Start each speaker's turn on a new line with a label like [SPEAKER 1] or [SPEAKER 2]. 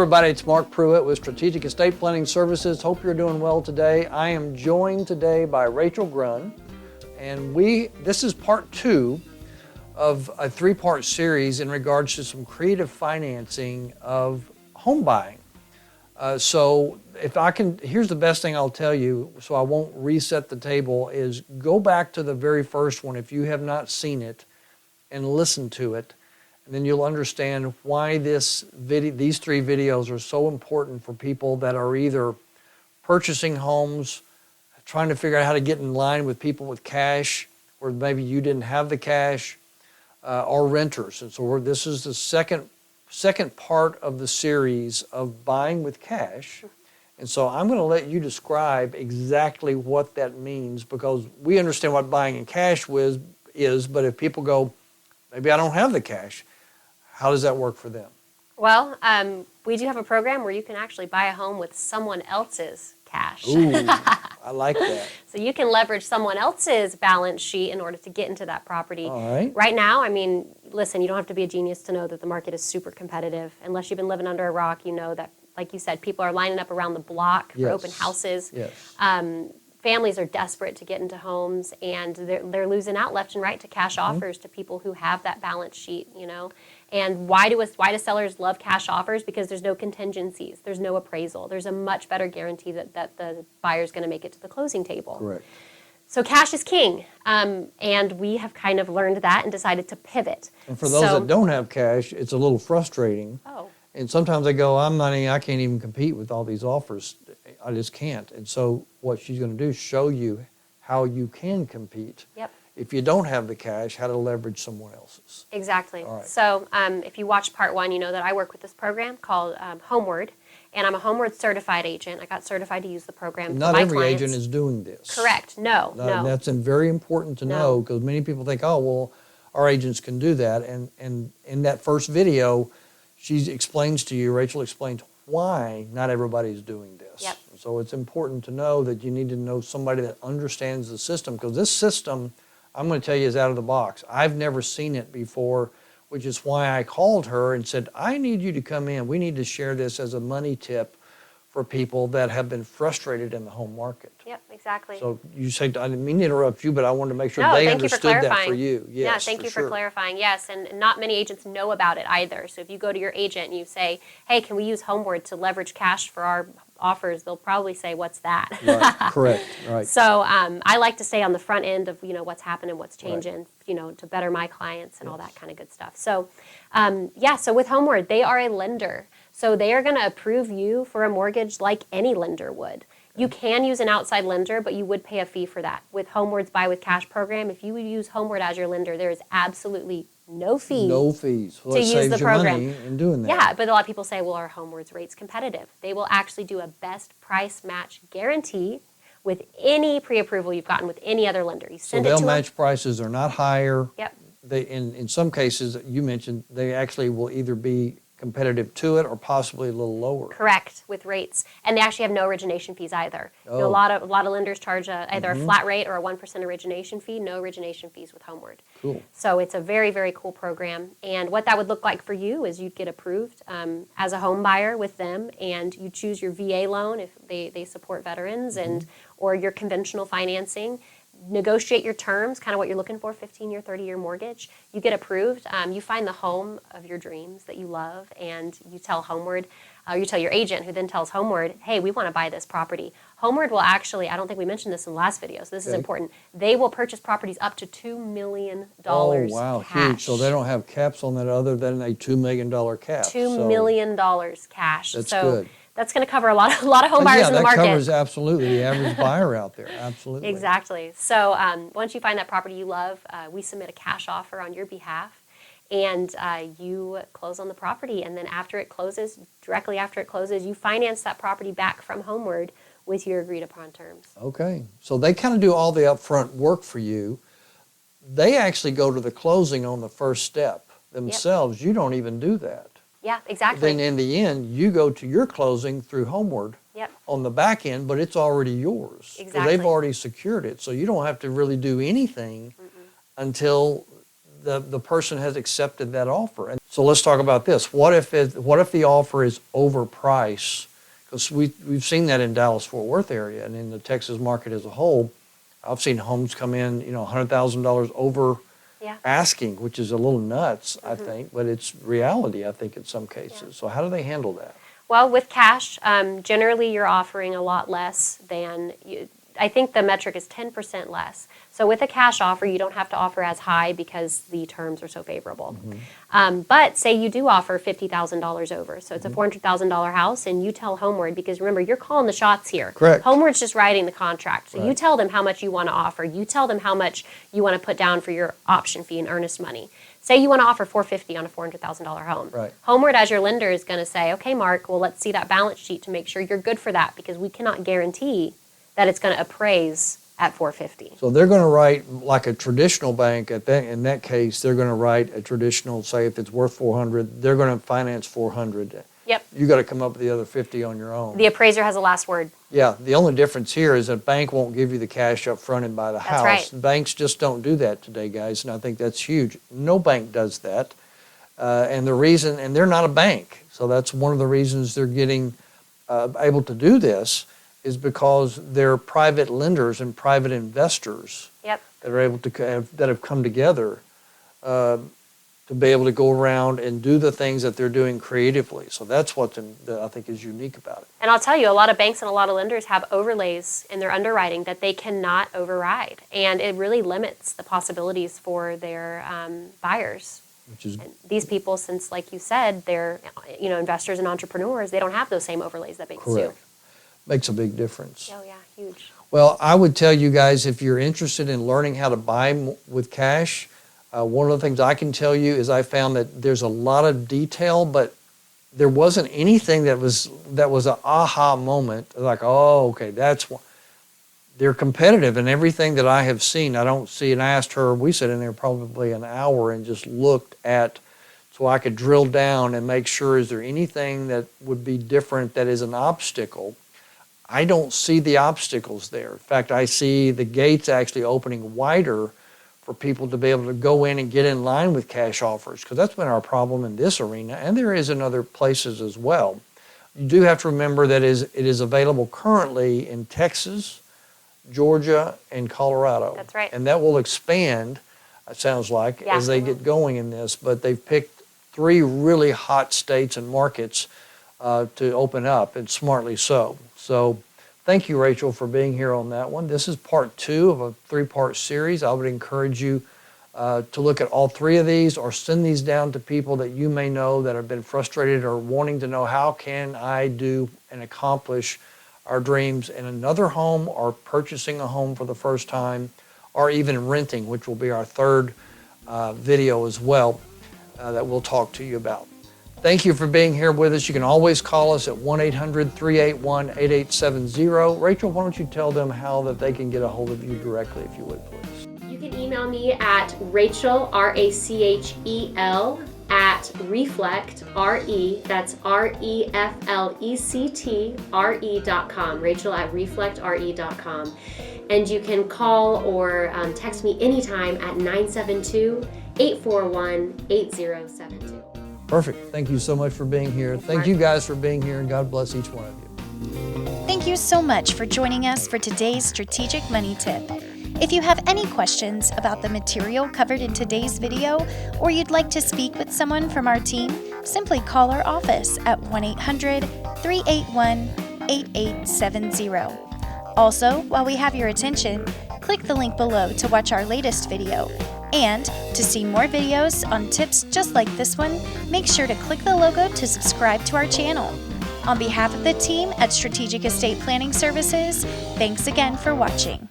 [SPEAKER 1] everybody, it's Mark Pruitt with Strategic Estate Planning Services. Hope you're doing well today. I am joined today by Rachel Grunn, and this is part 2 of a 3-part series in regards to some creative financing of home buying. So here's the best thing I'll tell you, so I won't reset the table, is go back to the very first one if you have not seen it and listen to it. And then you'll understand why these 3 videos are so important for people that are either purchasing homes, trying to figure out how to get in line with people with cash, or maybe you didn't have the cash, or renters. And so this is the second part of the series of buying with cash. And so I'm going to let you describe exactly what that means, because we understand what buying in cash is, but if people go, maybe I don't have the cash, how does that work for them?
[SPEAKER 2] Well, we do have a program where you can actually buy a home with someone else's cash.
[SPEAKER 1] Ooh, I like that.
[SPEAKER 2] So you can leverage someone else's balance sheet in order to get into that property.
[SPEAKER 1] All right.
[SPEAKER 2] Right now, I mean, listen, you don't have to be a genius to know that the market is super competitive. Unless you've been living under a rock, you know that, like you said, people are lining up around the block for open houses.
[SPEAKER 1] Yes.
[SPEAKER 2] Families are desperate to get into homes, and they're losing out left and right to cash offers to people who have that balance sheet, you know. And why do sellers love cash offers? Because there's no contingencies, there's no appraisal, there's a much better guarantee that the buyer's going to make it to the closing table.
[SPEAKER 1] Correct.
[SPEAKER 2] So cash is king, and we have kind of learned that and decided to pivot.
[SPEAKER 1] And for those that don't have cash, it's a little frustrating.
[SPEAKER 2] Oh.
[SPEAKER 1] And sometimes they go, I can't even compete with all these offers. I just can't. And so what she's going to do is show you how you can compete.
[SPEAKER 2] Yep.
[SPEAKER 1] If you don't have the cash, how to leverage someone else's.
[SPEAKER 2] Exactly.
[SPEAKER 1] All right.
[SPEAKER 2] So if you watch part 1, you know that I work with this program called Homeward, and I'm a Homeward certified agent. I got certified to use the program for my clients.
[SPEAKER 1] Not every agent is doing this.
[SPEAKER 2] Correct. No.
[SPEAKER 1] That's very important to know, because many people think, oh, well, our agents can do that. And in that first video, Rachel explains why not everybody's doing this.
[SPEAKER 2] Yep.
[SPEAKER 1] So it's important to know that you need to know somebody that understands the system, because this system, I'm going to tell you, is out of the box. I've never seen it before, which is why I called her and said, I need you to come in. We need to share this as a money tip for people that have been frustrated in the home market.
[SPEAKER 2] Yep, exactly.
[SPEAKER 1] So you say, I didn't mean to interrupt you, but I wanted to make sure
[SPEAKER 2] No,
[SPEAKER 1] they
[SPEAKER 2] thank you
[SPEAKER 1] understood
[SPEAKER 2] for
[SPEAKER 1] that for you. Yes,
[SPEAKER 2] yeah, thank you for clarifying. Yes, and not many agents know about it either. So if you go to your agent and you say, hey, can we use Homeward to leverage cash for our offers, they'll probably say, what's that?
[SPEAKER 1] Right, correct, right.
[SPEAKER 2] So I like to stay on the front end of, what's happening, what's changing, to better my clients and all that kind of good stuff. So, so with Homeward, they are a lender. So they are going to approve you for a mortgage like any lender would. You can use an outside lender, but you would pay a fee for that. With Homeward's Buy with Cash program, if you would use Homeward as your lender, there is absolutely no fee.
[SPEAKER 1] No fees. Well,
[SPEAKER 2] to
[SPEAKER 1] it
[SPEAKER 2] use
[SPEAKER 1] saves
[SPEAKER 2] the
[SPEAKER 1] you
[SPEAKER 2] program.
[SPEAKER 1] money in doing that.
[SPEAKER 2] Yeah, but a lot of people say, well, are Homeward's rates competitive? They will actually do a best price match guarantee with any pre-approval you've gotten with any other lender. You send
[SPEAKER 1] So
[SPEAKER 2] it to
[SPEAKER 1] they'll
[SPEAKER 2] them.
[SPEAKER 1] match prices. They're not higher.
[SPEAKER 2] Yep.
[SPEAKER 1] In some cases, you mentioned, they actually will either be competitive to it or possibly a little lower.
[SPEAKER 2] Correct, with rates. And they actually have no origination fees either. A lot of lenders charge either a flat rate or a 1% origination fee. No origination fees with Homeward.
[SPEAKER 1] Cool.
[SPEAKER 2] So it's a very, very cool program. And what that would look like for you is you'd get approved as a home buyer with them, and you choose your VA loan if they support veterans, and or your conventional financing. Negotiate your terms, kind of what you're looking for, 15-year, 30-year mortgage. You get approved. You find the home of your dreams that you love, and you tell Homeward, you tell your agent, who then tells Homeward, hey, we want to buy this property. Homeward will actually, I don't think we mentioned this in the last video, so this is important, they will purchase properties up to $2 million
[SPEAKER 1] Oh, wow,
[SPEAKER 2] cash.
[SPEAKER 1] huge. So they don't have caps on that other than a $2 million cap.
[SPEAKER 2] $2 million cash.
[SPEAKER 1] That's
[SPEAKER 2] so
[SPEAKER 1] good.
[SPEAKER 2] That's going to cover a lot of home buyers in the market.
[SPEAKER 1] Yeah, that covers absolutely the average buyer out there. Absolutely.
[SPEAKER 2] Exactly. So once you find that property you love, we submit a cash offer on your behalf, and you close on the property. And then directly after it closes, you finance that property back from Homeward with your agreed upon terms.
[SPEAKER 1] Okay. So they kind of do all the upfront work for you. They actually go to the closing on the first step themselves. Yep. You don't even do that.
[SPEAKER 2] Yeah, exactly.
[SPEAKER 1] Then in the end, you go to your closing through Homeward on the back end, but it's already yours.
[SPEAKER 2] Exactly.
[SPEAKER 1] They've already secured it, so you don't have to really do anything until the person has accepted that offer. And so let's talk about this. What if the offer is overpriced? Because we've seen that in Dallas-Fort Worth area and in the Texas market as a whole. I've seen homes come in, $100,000 over asking, which is a little nuts, I think, but it's reality, I think, in some cases. Yeah. So how do they handle that?
[SPEAKER 2] Well, with cash, generally you're offering a lot less than I think the metric is 10% less. So with a cash offer, you don't have to offer as high because the terms are so favorable. But say you do offer $50,000 over. So it's a $400,000 house, and you tell Homeward, because remember, you're calling the shots here.
[SPEAKER 1] Correct.
[SPEAKER 2] Homeward's just writing the contract. So
[SPEAKER 1] right.
[SPEAKER 2] You tell them how much you want to offer. You tell them how much you want to put down for your option fee and earnest money. Say you want to offer $450,000 on a $400,000 home.
[SPEAKER 1] Right.
[SPEAKER 2] Homeward, as your lender, is going to say, okay, Mark, well, let's see that balance sheet to make sure you're good for that, because we cannot guarantee that it's going to appraise at $450,000.
[SPEAKER 1] So they're going to write like a traditional bank. In that case, they're going to write a traditional. Say if it's worth $400,000, they're going to finance $400,000.
[SPEAKER 2] Yep.
[SPEAKER 1] You got to come up with the other $50,000 on your own.
[SPEAKER 2] The appraiser has the last word.
[SPEAKER 1] Yeah. The only difference here is that a bank won't give you the cash up front and buy the house.
[SPEAKER 2] Right.
[SPEAKER 1] Banks just don't do that today, guys, and I think that's huge. No bank does that, and they're not a bank, so that's one of the reasons they're getting able to do this. Is because they're private lenders and private investors
[SPEAKER 2] that
[SPEAKER 1] are able to that have come together to be able to go around and do the things that they're doing creatively. So that's what I think is unique about it.
[SPEAKER 2] And I'll tell you, a lot of banks and a lot of lenders have overlays in their underwriting that they cannot override, and it really limits the possibilities for their buyers.
[SPEAKER 1] Which is
[SPEAKER 2] these people, since like you said, they're investors and entrepreneurs, they don't have those same overlays that banks
[SPEAKER 1] correct.
[SPEAKER 2] do.
[SPEAKER 1] Makes a big difference.
[SPEAKER 2] Oh, yeah, huge.
[SPEAKER 1] Well, I would tell you guys, if you're interested in learning how to buy with cash, one of the things I can tell you is I found that there's a lot of detail, but there wasn't anything that was an aha moment, like, oh, okay, that's one. They're competitive in everything that I have seen. I don't see, and I asked her, we sat in there probably an hour and just looked at, so I could drill down and make sure, is there anything that would be different that is an obstacle? I don't see the obstacles there. In fact, I see the gates actually opening wider for people to be able to go in and get in line with cash offers, because that's been our problem in this arena, and there is in other places as well. You do have to remember that it is available currently in Texas, Georgia, and Colorado.
[SPEAKER 2] That's right.
[SPEAKER 1] And that will expand, it sounds like, as they get going in this, but they've picked 3 really hot states and markets to open up, and smartly so. So thank you, Rachel, for being here on that one. This is part 2 of a 3-part series. I would encourage you to look at all 3 of these, or send these down to people that you may know that have been frustrated or wanting to know, how can I do and accomplish our dreams in another home, or purchasing a home for the first time, or even renting, which will be our 3rd video as well that we'll talk to you about. Thank you for being here with us. You can always call us at 1-800-381-8870. Rachel, why don't you tell them how that they can get a hold of you directly, if you would, please.
[SPEAKER 2] You can email me at Rachel, Rachel, at Reflect, that's REFLECT, Rachel at reflectre.com. And you can call or text me anytime at 972-841-8072.
[SPEAKER 1] Perfect. Thank you so much for being here. Thank you guys for being here, and God bless each one of you.
[SPEAKER 3] Thank you so much for joining us for today's Strategic Money Tip. If you have any questions about the material covered in today's video, or you'd like to speak with someone from our team, simply call our office at 1-800-381-8870. Also, while we have your attention, click the link below to watch our latest video. And to see more videos on tips just like this one, make sure to click the logo to subscribe to our channel. On behalf of the team at Strategic Estate Planning Services, thanks again for watching.